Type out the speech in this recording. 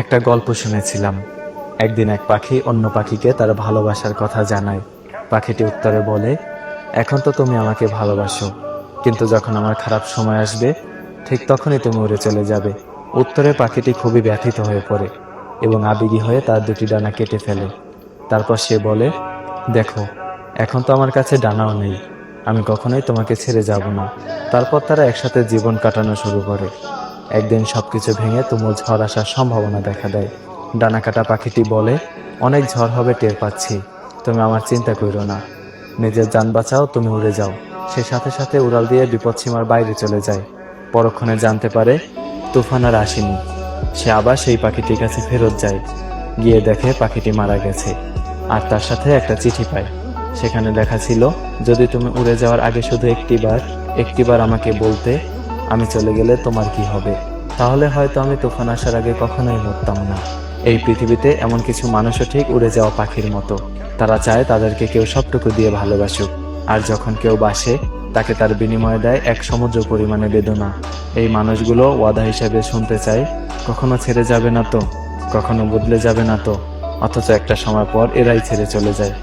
একটা গল্প শুনেছিলাম। একদিন এক পাখি অন্য পাখিকে তার ভালোবাসার কথা জানায়। পাখিটি উত্তরে বলে, এখন তো তুমি আমাকে ভালোবাসো, কিন্তু যখন আমার খারাপ সময় আসবে ঠিক তখনই তুমি উড়ে চলে যাবে। উত্তরে পাখিটি খুবই ব্যথিত হয়ে পড়ে এবং আবেগী হয়ে তার দুটি ডানা কেটে ফেলে। তারপর সে বলে, দেখো, এখন তো আমার কাছে ডানাও নেই, আমি কখনোই তোমাকে ছেড়ে যাব না। তারপর তারা একসাথে জীবন কাটানো শুরু করে। একদিন সবকিছু ভেঙে তুমুল ঝড় আসার সম্ভাবনা দেখা দেয়। ডানা কাটা পাখিটি বলে, অনেক ঝড় হবে টের পাচ্ছি, তুমি আমার চিন্তা করো না, নিজের যান বাঁচাও, তুমি উড়ে যাও। সে সাথে সাথে উড়াল দিয়ে বিপদসীমার বাইরে চলে যায়। পরক্ষণে জানতে পারে তুফান আর আসেনি। সে আবার সেই পাখিটির কাছে ফেরত যায়। গিয়ে দেখে পাখিটি মারা গেছে, আর তার সাথে একটা চিঠি পায়। সেখানে লেখা ছিল, যদি তুমি উড়ে যাওয়ার আগে শুধু একটিবার আমাকে বলতে, আমি চলে গেলে তোমার কি হবে, তাহলে হয়তো আমি তুফান আসার আগে কখনোই মরতাম না। এই পৃথিবীতে এমন কিছু মানুষও ঠিক উড়ে যাওয়া পাখির মতো। তারা চায় তাদেরকে কেউ সবটুকু দিয়ে ভালোবাসুক, আর যখন কেউ বাসে তাকে তার বিনিময়ে দেয় এক সমুদ্র পরিমাণে বেদনা। এই মানুষগুলো ওয়াদা হিসেবে শুনতে চায়, কখনো ছেড়ে যাবে না তো, কখনো বদলে যাবে না তো, অথচ একটা সময় পর এরাই ছেড়ে চলে যায়।